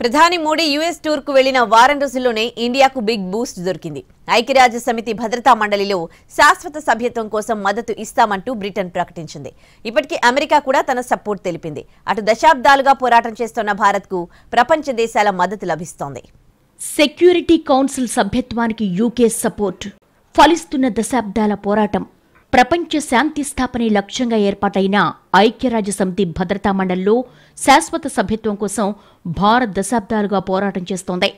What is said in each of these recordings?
ప్రధాని Modi US tour కు వెళ్లిన వారం రోజుల్లోనే ఇండియాకు బిగ్ బూస్ట్ దొరికింది. ఐక్యరాజ్య సమితి భద్రతా మండలిలో శాశ్వత సభ్యత్వం కోసం మద్దతు ఇస్తామంటూ బ్రిటన్ ప్రకటించింది. ఇప్పటికే అమెరికా కూడా తన సపోర్ట్ తెలిపింది. అటు దశాబ్దాలుగా పోరాటం చేస్తున్న భారత్కు ప్రపంచ దేశాల మద్దతు లభిస్తోంది. సెక్యూరిటీ కౌన్సిల్ సభ్యత్వానికి యూకే సపోర్ట్. ఫలిస్తున్న దశాబ్దాల పోరాటం. ప్రపంచ శాంతి స్థాపనే లక్ష్యంగా ఏర్పాటైన ఐక్యరాజ్య సమితి భద్రతా మండలిలో శాశ్వత సభ్యత్వం కోసం భారత్ దశాబ్దాలుగా పోరాటం చేస్తోంది.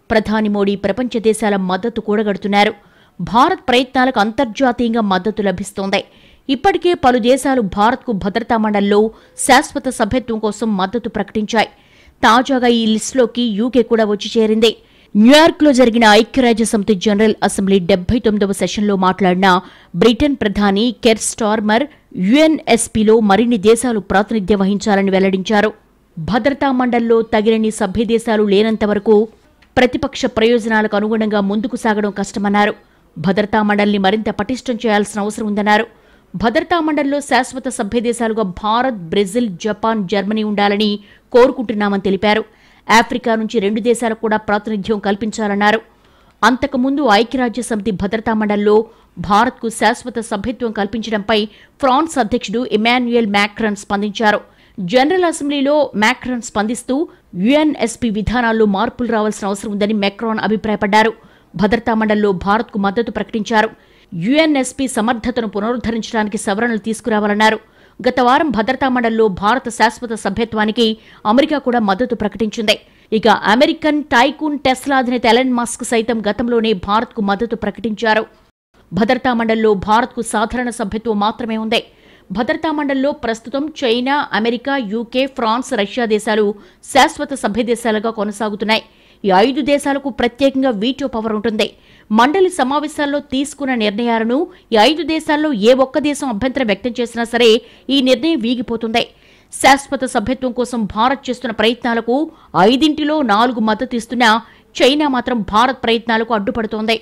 ప్రధాని మోడీ ప్రపంచ దేశాల మద్దతు కూడగడుతున్నారు. భారత్ ప్రయత్నాలకు అంతర్జాతీయంగా మద్దతు లభిస్తోంది. ఇప్పటికే పలు దేశాలు భారత్కు భద్రతా మండలిలో శాశ్వత సభ్యత్వం కోసం మద్దతు ప్రకటించాయి. తాజాగా ఈ లిస్టులోకి యూకే కూడా వచ్చి చేరింది. న్యూయార్క్లో జరిగిన ఐక్యరాజ్య సమితి జనరల్ అసెంబ్లీ 79వ సెషన్లో మాట్లాడిన బ్రిటన్ ప్రధాని కెర్ స్టార్మర్ యుఎన్ఎస్పీలో మరిన్ని దేశాలు ప్రాతినిధ్యం వహించాలని వెల్లడించారు. భద్రతా మండలిలో తగినన్ని సభ్యదేశాలు లేనంత వరకు ప్రతిపక్ష ప్రయోజనాలకు అనుగుణంగా ముందుకు సాగడం కష్టమన్నారు. భద్రతా మండలిని మరింత పటిష్టం చేయాల్సిన అవసరం ఉందన్నారు. భద్రతా మండలిలో శాశ్వత సభ్యదేశాలుగా భారత్, బ్రెజిల్, జపాన్, జర్మనీ ఉండాలని కోరుకుంటున్నామని తెలిపారు. ఆఫ్రికా నుంచి 2 దేశాలకు కూడా ప్రాతినిధ్యం కల్పించాలన్నారు. అంతకుముందు ఐక్యరాజ్య సమితి భద్రతా మండలిలో భారత్కు శాశ్వత సభ్యత్వం కల్పించడంపై ఫ్రాన్స్ అధ్యక్షుడు ఇమాన్యుయల్ మ్యాక్రాన్ స్పందించారు. జనరల్ అసెంబ్లీలో మ్యాక్రాన్ స్పందిస్తూ యుఎన్ఎస్పీ విధానాల్లో మార్పులు రావాల్సిన అవసరం ఉందని మ్యాక్రాన్ అభిప్రాయపడ్డారు. భద్రతా మండలిలో భారత్కు మద్దతు ప్రకటించారు. యుఎన్ఎస్పీ సమర్థతను పునరుద్ధరించడానికి సవరణలు తీసుకురావాలన్నారు. గత వారం భద్రతా మండలిలో భారత శాశ్వత సభ్యత్వానికి అమెరికా కూడా మద్దతు ప్రకటించింది. ఇక అమెరికన్ టైకూన్ టెస్లా అధినేత ఎలన్ మస్క్ సైతం గతంలోనే భారత్కు మద్దతు ప్రకటించారు. భద్రతా మండలిలో భారత్కు సాధారణ సభ్యత్వం మాత్రమే ఉంది. భద్రతా మండలిలో ప్రస్తుతం China, America, UK, France, Russia దేశాలు శాశ్వత సభ్యదేశాలుగా కొనసాగుతున్నాయి. ఈ 5 దేశాలకు ప్రత్యేకంగా వీటో పవర్ ఉంటుంది. మండలి సమావేశాల్లో తీసుకున్న నిర్ణయాలను ఈ 5 దేశాల్లో ఏ ఒక్క దేశం అభ్యంతరం వ్యక్తం చేసినా సరే ఈ నిర్ణయం వీగిపోతుంది. శాశ్వత సభ్యత్వం కోసం భారత్ చేస్తున్న ప్రయత్నాలకు 5లో 4 మద్దతు ఇస్తున్నా చైనా మాత్రం భారత్ ప్రయత్నాలకు అడ్డుపడుతోంది.